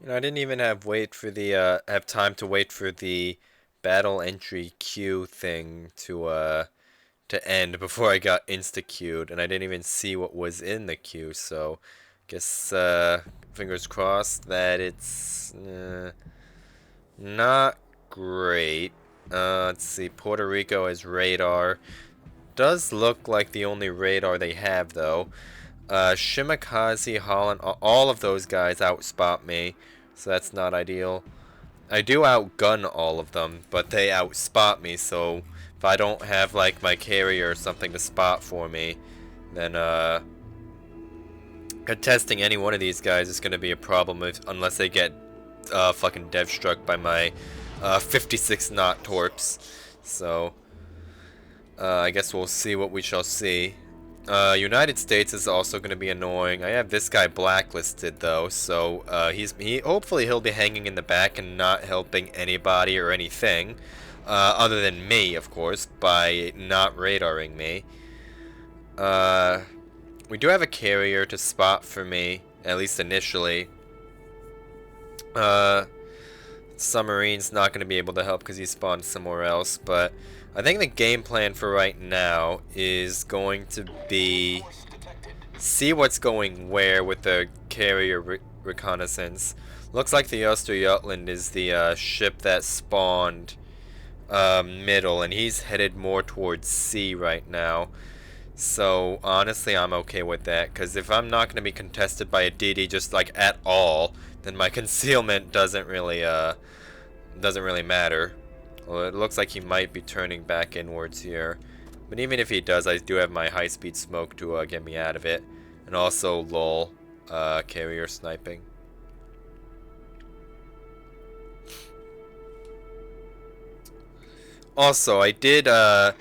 I didn't even have time to wait for the battle entry queue thing to end before I got insta queued, and I didn't even see what was in the queue. So, guess fingers crossed that it's not great. Let's see. Puerto Rico has radar. Does look like the only radar they have though. Shimakaze, Holland, all of those guys outspot me, so that's not ideal. I do outgun all of them, but they outspot me, so if I don't have like my carrier or something to spot for me, then contesting any one of these guys is gonna be a problem unless they get fucking dev struck by my 56 knot torps. So I guess we'll see what we shall see. United States is also going to be annoying. I have this guy blacklisted though, so he hopefully he'll be hanging in the back and not helping anybody or anything, other than me, of course, by not radaring me. We do have a carrier to spot for me, at least initially. Submarine's not going to be able to help because he spawned somewhere else, but I think the game plan for right now is going to be see what's going where with the carrier reconnaissance. Looks like the Östergötland is the ship that spawned middle, and he's headed more towards sea right now. So honestly, I'm okay with that, because if I'm not going to be contested by a DD just like at all, then my concealment doesn't really matter. Well, it looks like he might be turning back inwards here, but even if he does, I do have my high-speed smoke to get me out of it, and also lol, carrier sniping. Also, oh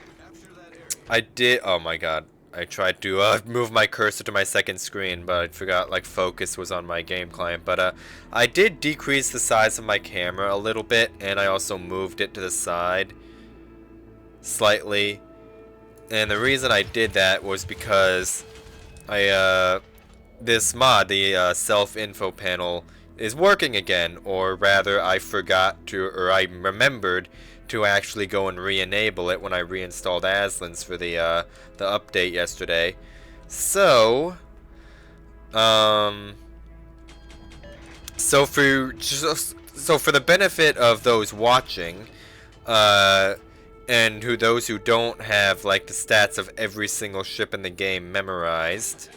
my god. I tried to move my cursor to my second screen, but I forgot like focus was on my game client. But I did decrease the size of my camera a little bit, and I also moved it to the side slightly. And the reason I did that was because this mod, the self-info panel, is working again, or rather I forgot to, or I remembered to actually go and re-enable it when I reinstalled Aslan's for the update yesterday. So, so for the benefit of those watching, and those who don't have like the stats of every single ship in the game memorized,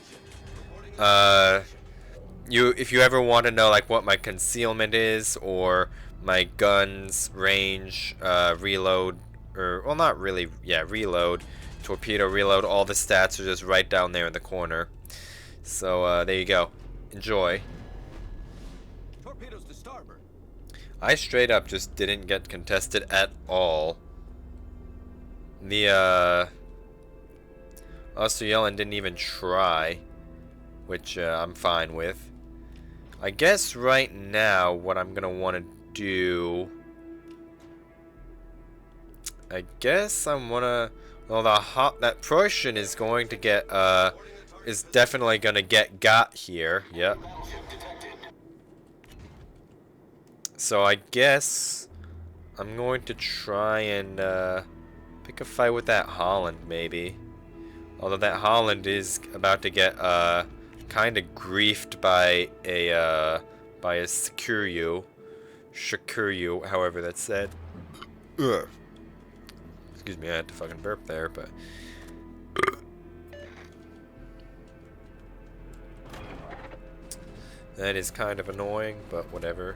if you ever want to know like what my concealment is or my guns range, reload, or well, not really, yeah, reload, torpedo reload, all the stats are just right down there in the corner. So there you go, enjoy. Torpedoes to starboard. I straight up just didn't get contested at all. The Australian didn't even try, which I'm fine with. I guess right now what I'm gonna want to do, I guess I'm gonna, well, that Prussian is going to get is definitely gonna get got here. Yep. So I guess I'm going to try and pick a fight with that Holland maybe. Although that Holland is about to get kind of griefed by a Shikuryu, however that's said. Ugh. Excuse me, I had to fucking burp there, but that is kind of annoying, but whatever.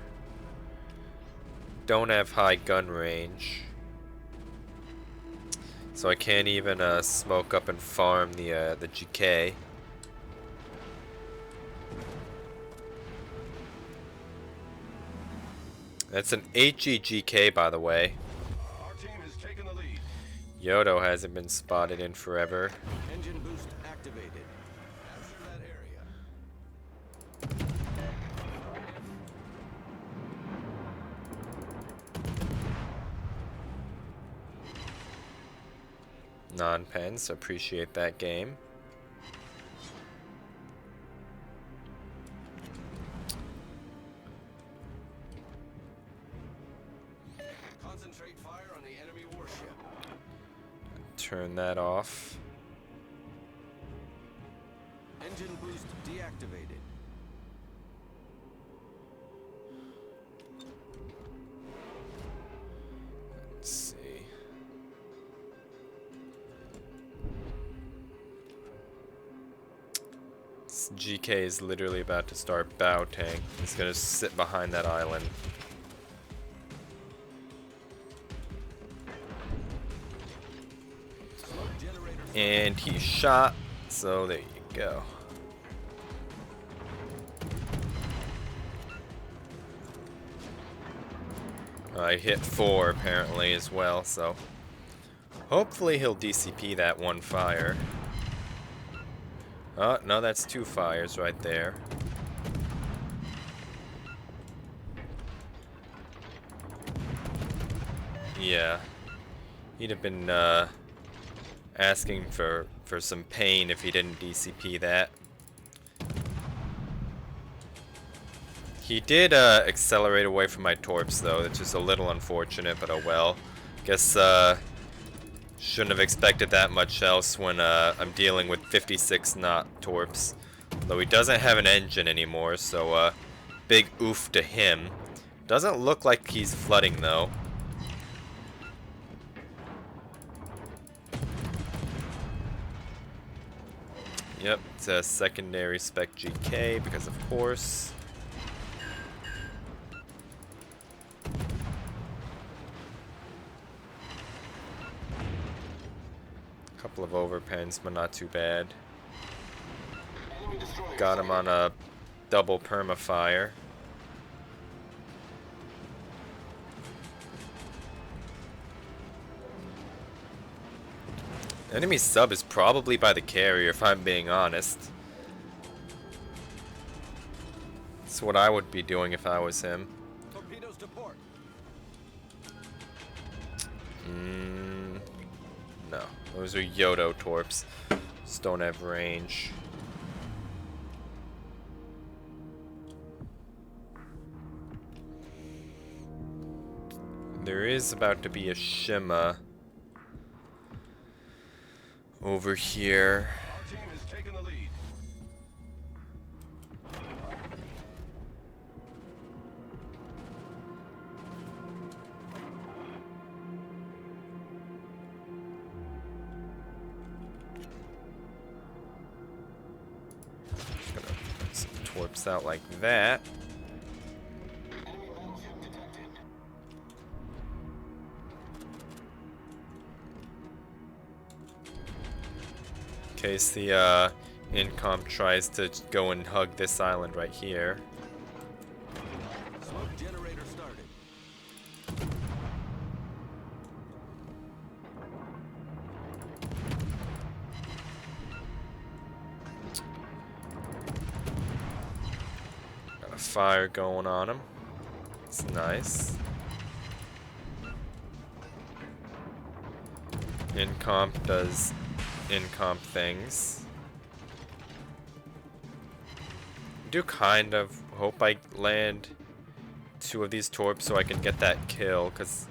Don't have high gun range, so I can't even smoke up and farm the GK. That's an HEGK, by the way. Our team has taken the lead. Yodo hasn't been spotted in forever. Engine boost activated. Capture that area. Non-pens, appreciate that game. Concentrate fire on the enemy warship. Turn that off. Engine boost deactivated. Let's see. This GK is literally about to start bow tank. He's gonna sit behind that island. And he shot, so there you go. I hit 4 apparently as well, so hopefully he'll DCP that one fire. Oh, no, that's 2 fires right there. Yeah. He'd have been asking for some pain if he didn't DCP that. He did accelerate away from my torps though, it's just a little unfortunate, but oh well. Guess shouldn't have expected that much else when I'm dealing with 56 knot torps. Though he doesn't have an engine anymore, so big oof to him. Doesn't look like he's flooding though. Yep, it's a secondary spec GK because of course. Couple of overpens, but not too bad. Got him on a double perma-fire. Enemy sub is probably by the carrier, if I'm being honest. That's what I would be doing if I was him. Torpedoes to port. No, those are Yodo torps. Just don't have range. There is about to be a Shima over here. Our team has taken the lead. Just gonna put some torps out like that. In case the incomp tries to go and hug this island right here. Smoke generator started. Got a fire going on him. It's nice. Incomp does incomp things. Do kind of hope I land 2 of these torps so I can get that kill, because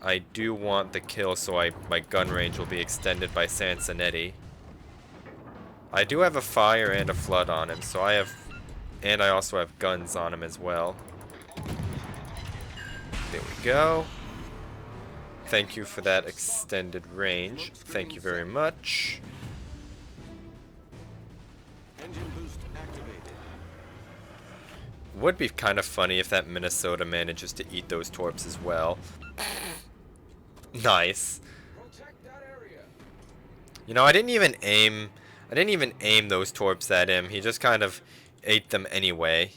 I do want the kill so my gun range will be extended by Sansonetti. I do have a fire and a flood on him, so I also have guns on him as well. There we go. Thank you for that extended range. Thank you very much. Engine boost activated. Would be kind of funny if that Minnesota manages to eat those torps as well. Nice. Protect that area. You know, I didn't even aim those torps at him. He just kind of ate them anyway.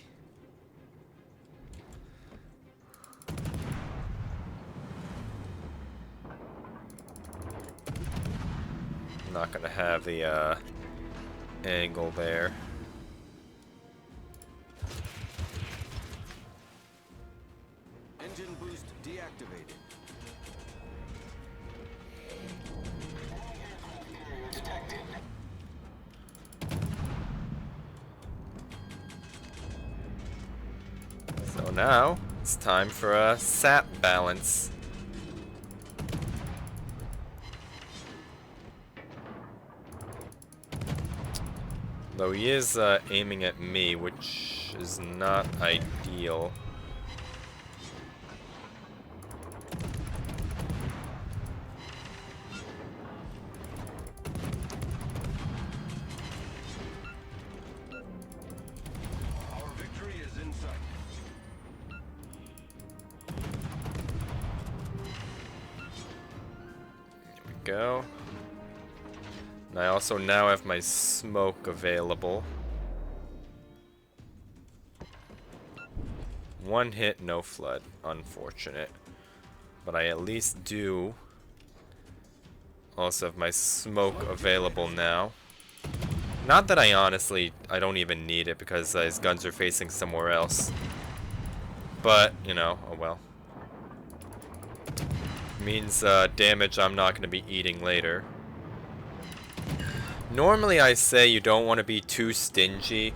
Not gonna have the angle there. Engine boost deactivated. So now it's time for a sap balance. Though he is aiming at me, which is not ideal. Our victory is in sight. There we go. And I also now have my smoke available. One hit, no flood. Unfortunate. But I at least do also have my smoke available now. Not that I don't even need it because his guns are facing somewhere else. But, you know, oh well. Means damage I'm not going to be eating later. Normally I say you don't want to be too stingy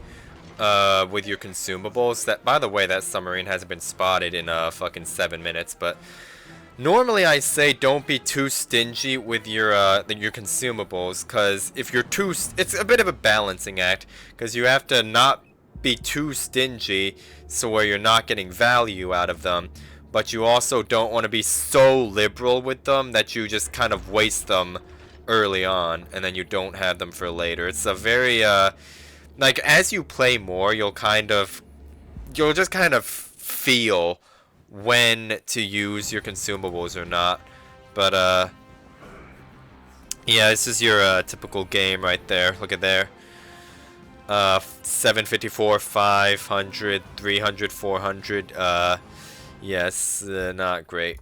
with your consumables. That, by the way, that submarine hasn't been spotted in fucking 7 minutes, but normally I say don't be too stingy with your consumables, cuz if you're too it's a bit of a balancing act, cuz you have to not be too stingy so where you're not getting value out of them, but you also don't want to be so liberal with them that you just kind of waste them early on and then you don't have them for later. It's a very like as you play more, you'll just kind of feel when to use your consumables or not. But yeah, this is your typical game right there. Look at there. 754, 500, 300, 400. Yes, not great.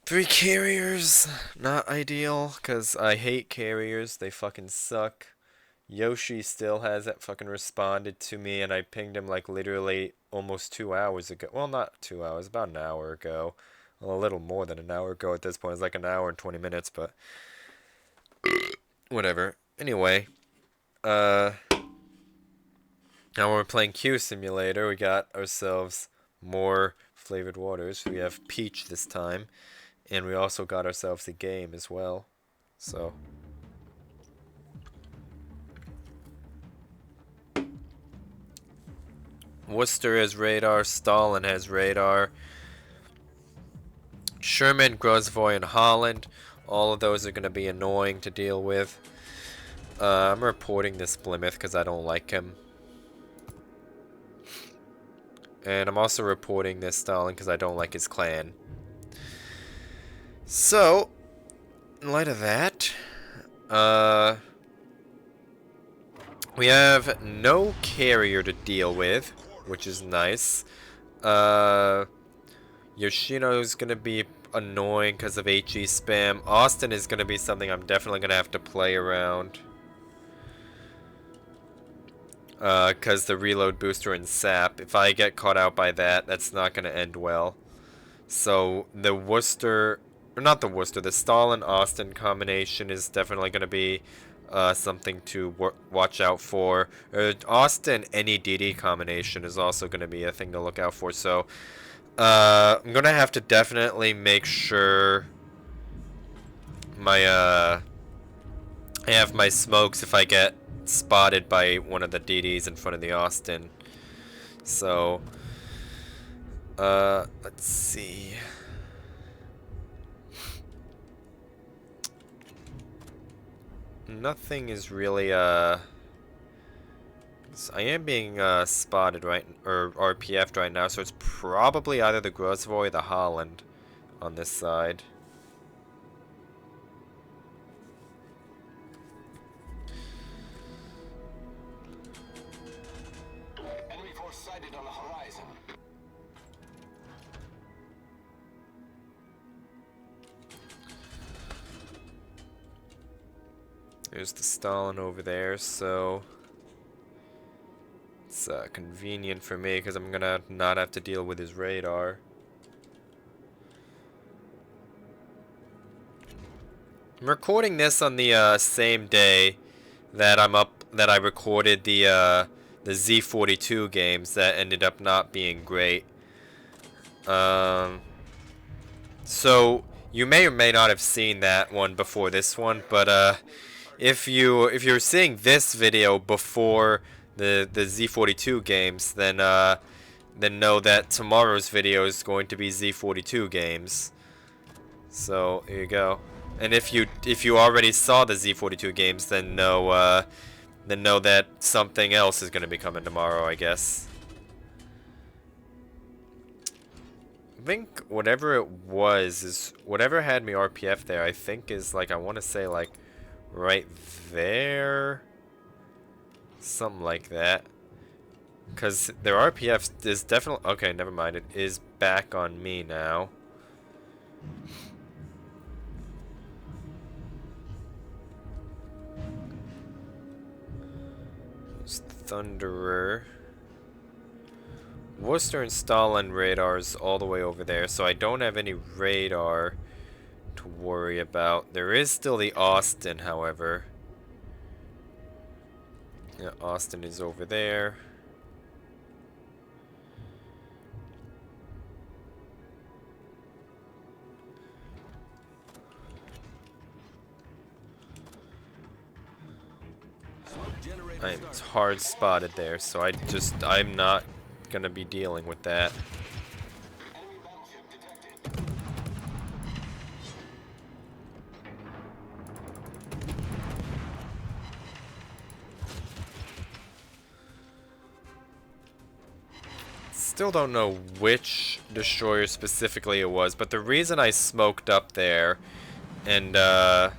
Three carriers, not ideal, because I hate carriers, they fucking suck. Yoshi still hasn't fucking responded to me, and I pinged him like literally almost 2 hours ago. Well, not 2 hours, about an hour ago. Well, a little more than an hour ago at this point. It's like an hour and 20 minutes, but whatever. Anyway, now we're playing Q Simulator. We got ourselves more flavored waters. We have peach this time. And we also got ourselves a game as well. So. Worcester has radar. Stalin has radar. Sherman, Grosvoy, and Holland. All of those are going to be annoying to deal with. I'm reporting this Plymouth because I don't like him. And I'm also reporting this Stalin because I don't like his clan. So, in light of that, we have no carrier to deal with, which is nice. Yoshino's gonna be annoying because of HE spam. Austin is gonna be something I'm definitely gonna have to play around. Because the reload booster and sap, if I get caught out by that, that's not gonna end well. So, the Worcester... Or not the Worcester, the Stalin-Austin combination is definitely going to be something to watch out for. Austin any DD combination is also going to be a thing to look out for. So I'm going to have to definitely make sure my I have my smokes if I get spotted by one of the DDs in front of the Austin. So let's see. Nothing is really, so I am being, spotted right, or RPF'd right now, so it's probably either the Grosvoy or the Holland on this side. Enemy force sighted on the horizon. There's the Stalin over there, so it's convenient for me because I'm gonna not have to deal with his radar. I'm recording this on the same day that I recorded the Z42 games that ended up not being great. So you may or may not have seen that one before this one, but if you're seeing this video before the Z42 games, then know that tomorrow's video is going to be Z42 games. So here you go. And if you already saw the Z42 games, then know that something else is going to be coming tomorrow, I guess. I think whatever it was is whatever had me RPF there. I think is like I want to say like right there, something like that. Cause their RPF is definitely okay. Never mind. It is back on me now. Thunderer. Worcester and Stalin radars all the way over there, so I don't have any radar to worry about. There is still the Austin, however. Yeah, Austin is over there. I'm hard spotted there, so I'm not gonna be dealing with that. Still don't know which destroyer specifically it was, but the reason I smoked up there and I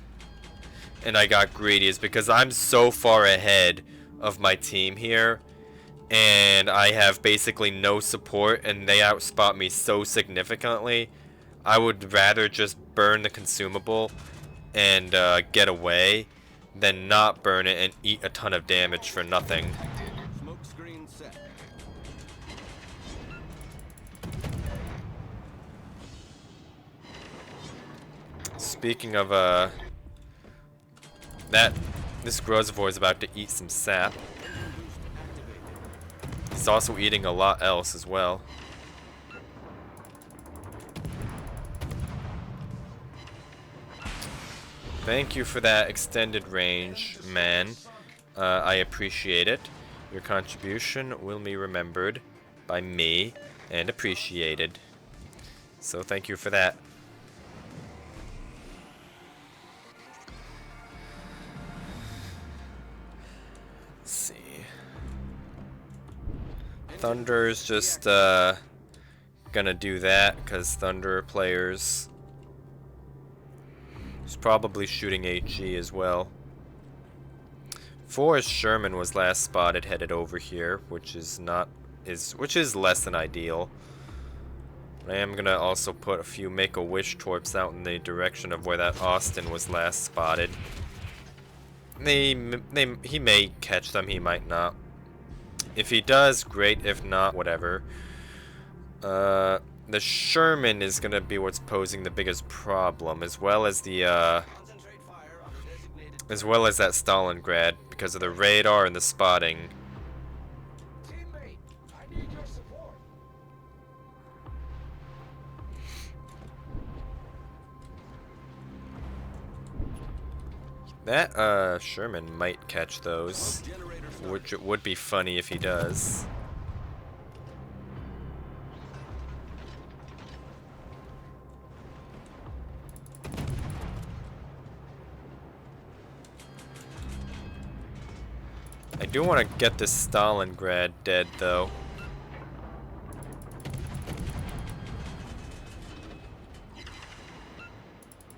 got greedy is because I'm so far ahead of my team here, and I have basically no support, and they outspot me so significantly. I would rather just burn the consumable and get away than not burn it and eat a ton of damage for nothing. Smoke screen set. Speaking of this Grozivore is about to eat some sap. He's also eating a lot else as well. Thank you for that extended range, man. I appreciate it. Your contribution will be remembered by me and appreciated. So thank you for that. Let's see. Thunder's just gonna do that because Thunder players. He's probably shooting HE as well. Forrest Sherman was last spotted headed over here, which is less than ideal. I am gonna also put a few Make-A-Wish torps out in the direction of where that Austin was last spotted. He may catch them, he might not. If he does, great. If not, whatever. The Sherman is gonna be what's posing the biggest problem, as well as that Stalingrad, because of the radar and the spotting. Teammate, I need your support. That Sherman might catch those, which it would be funny if he does. I do want to get this Stalingrad dead, though.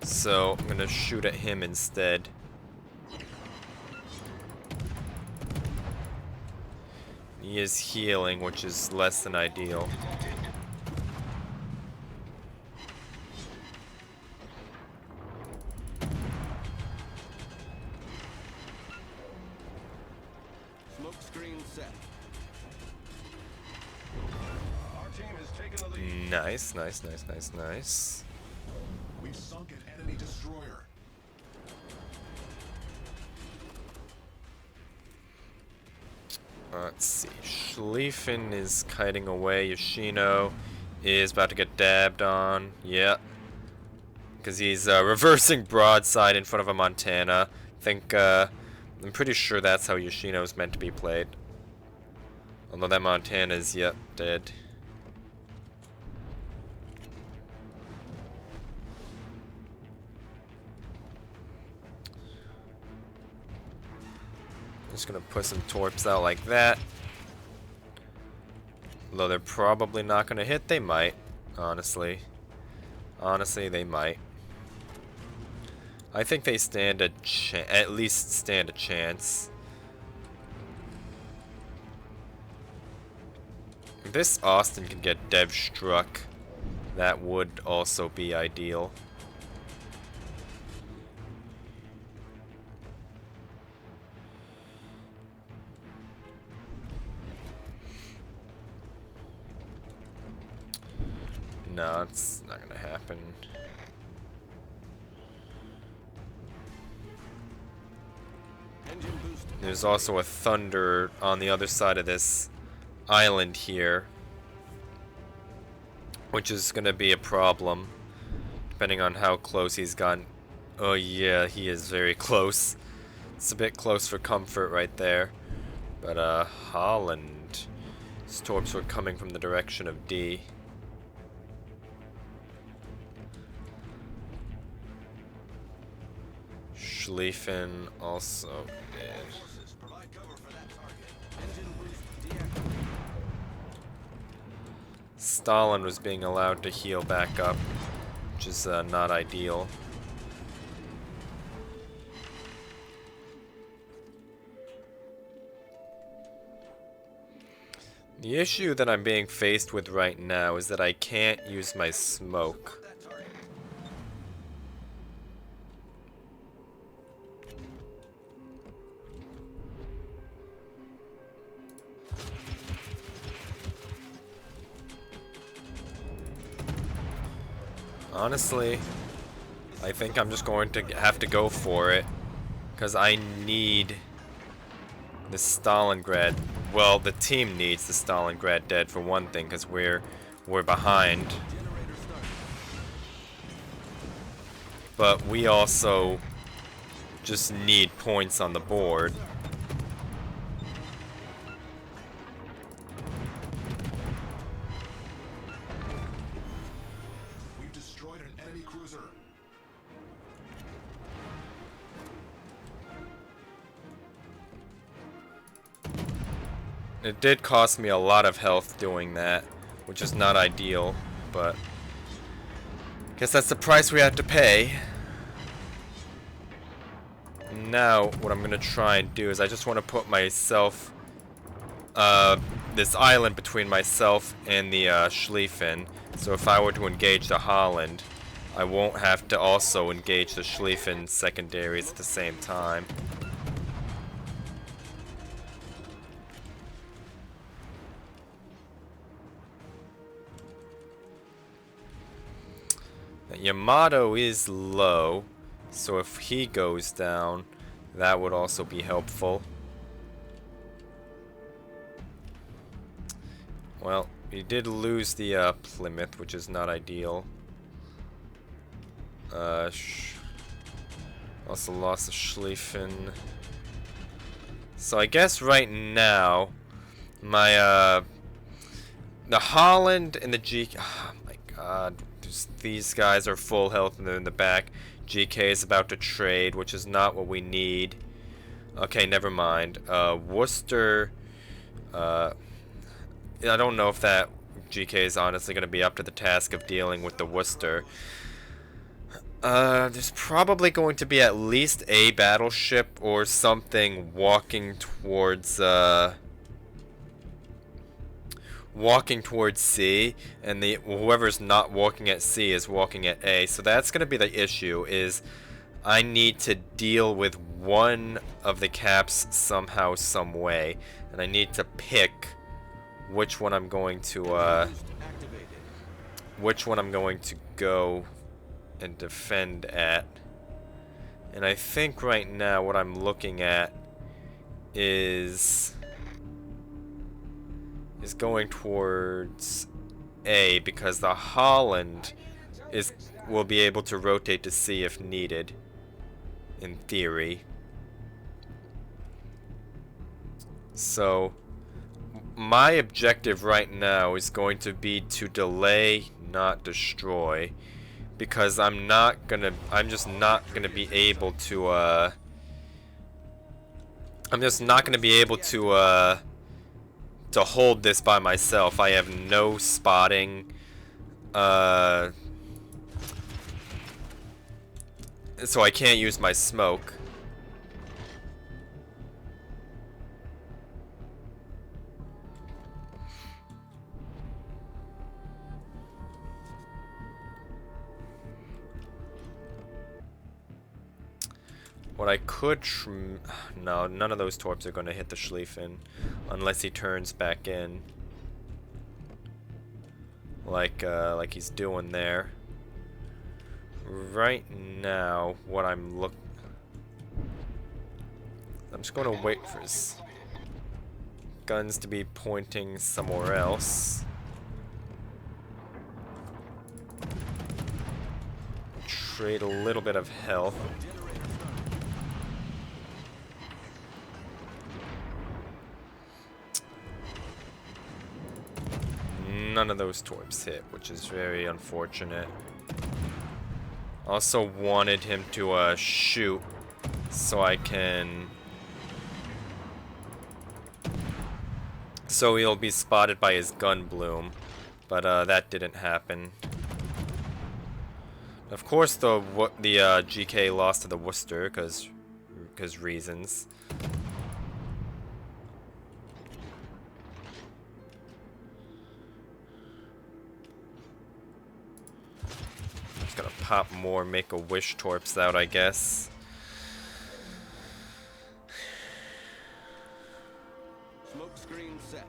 So I'm gonna shoot at him instead. He is healing, which is less than ideal. Smoke screen set. Our team has taken the lead. Nice, nice, nice, nice, nice. We've sunk an enemy destroyer. Let's see. Schlieffen is kiting away. Yoshino is about to get dabbed on. Yeah. Because he's reversing broadside in front of a Montana. I'm pretty sure that's how Yoshino's meant to be played. Although that Montana's, yep, dead. Just gonna put some torps out like that. Although they're probably not gonna hit, they might, honestly. Honestly, they might. I think they stand at least stand a chance. If this Austin can get dev struck, that would also be ideal. No, it's not gonna happen. There's also a thunder on the other side of this island here, which is gonna be a problem, depending on how close he's gotten. Oh yeah, he is very close. It's a bit close for comfort right there. But Holland, his torps were coming from the direction of D. Schlieffen also dead. Stalin was being allowed to heal back up, which is not ideal. The issue that I'm being faced with right now is that I can't use my smoke. Honestly, I think I'm just going to have to go for it, because I need the Stalingrad. Well, the team needs the Stalingrad dead for one thing, because we're behind. But we also just need points on the board. It did cost me a lot of health doing that, which is not ideal, but I guess that's the price we have to pay. Now, what I'm gonna try and do is I just want to put myself, this island between myself and the Schlieffen. So if I were to engage the Holland, I won't have to also engage the Schlieffen secondaries at the same time. Yamato is low, so if he goes down, that would also be helpful. Well, we did lose the Plymouth, which is not ideal. Also lost the Schlieffen. So I guess right now, my the Holland and the G. Oh my God. These guys are full health and they're in the back. GK is about to trade, which is not what we need. Okay, never mind. Worcester. I don't know if that GK is honestly going to be up to the task of dealing with the Worcester. There's probably going to be at least a battleship or something walking towards C, and whoever's not walking at C is walking at A. So that's going to be the issue, is I need to deal with one of the caps somehow, some way, and I need to pick which one I'm going to go and defend at. And I think right now what I'm looking at is is going towards A because the Holland will be able to rotate to C if needed, in theory. So my objective right now is going to be to delay, not destroy, because I'm just not gonna be able to to hold this by myself. I have no spotting, so I can't use my smoke. What I could no, none of those torps are going to hit the Schlieffen unless he turns back in, like he's doing there. Right now, what I'm just going to wait for his guns to be pointing somewhere else. Trade a little bit of health. None of those torps hit, which is very unfortunate. Also wanted him to shoot so he'll be spotted by his gun bloom, but that didn't happen. Of course, the GK lost to the Worcester because reasons. Gonna pop more Make-A-Wish torps out, I guess. Smoke screen set.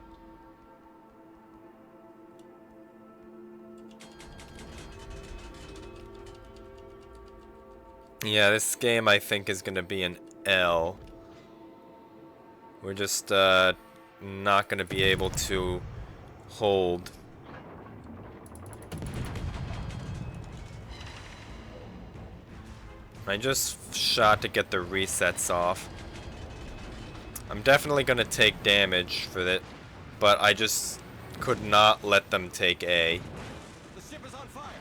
Yeah, this game I think is gonna be an L. We're just not gonna be able to hold. I just shot to get the resets off. I'm definitely gonna take damage for it, but I just could not let them take A. The ship is on fire.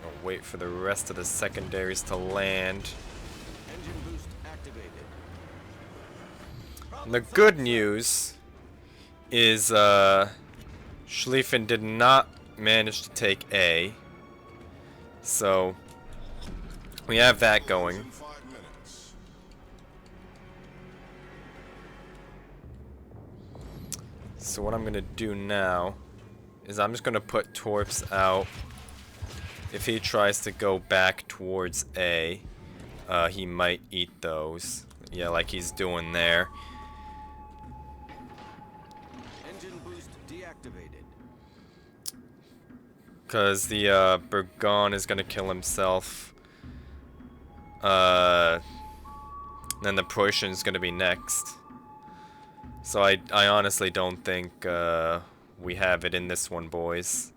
I'll wait for the rest of the secondaries to land. Engine boost activated. And the good news is Schlieffen did not manage to take A, so we have that going. So what I'm gonna do now is I'm just gonna put torps out. If he tries to go back towards A, he might eat those. Yeah, like he's doing there. Because the Burgon is going to kill himself. Then the Prussian is going to be next. So I honestly don't think we have it in this one, boys.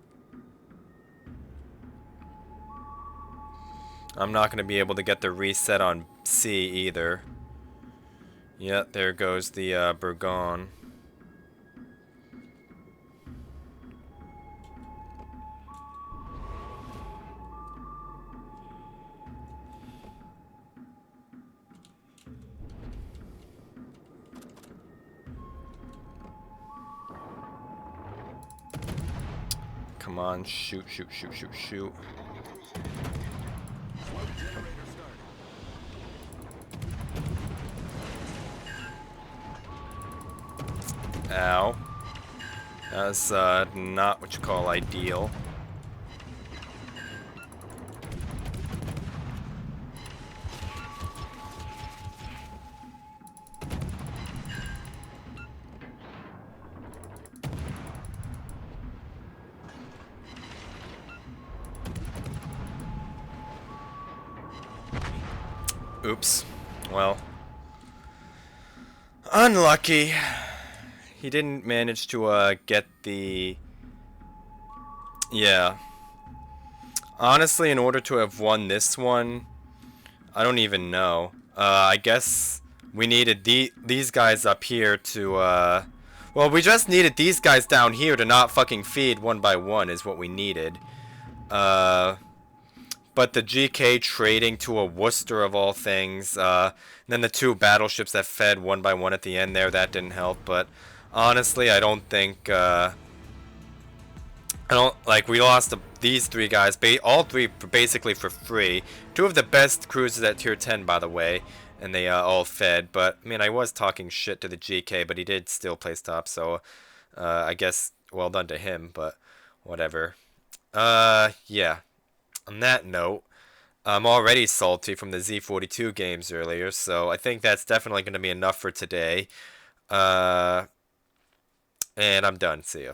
I'm not going to be able to get the reset on C either. Yeah, there goes the Burgon. Come on, shoot, shoot, shoot, shoot, shoot. Ow. That's not what you call ideal. Oops. Well, unlucky. He didn't manage to get the... Yeah. Honestly, in order to have won this one, I don't even know. I guess we needed these guys up here to, well, we just needed these guys down here to not fucking feed one by one is what we needed. But the GK trading to a Worcester of all things, then the 2 battleships that fed one by one at the end there, that didn't help. But honestly, I don't think, we lost these 3 guys, all 3 basically for free. 2 of the best cruisers at tier 10, by the way, and they all fed. But, I mean, I was talking shit to the GK, but he did still place top, so I guess well done to him, but whatever. Yeah. On that note, I'm already salty from the Z42 games earlier, so I think that's definitely going to be enough for today. And I'm done. See ya.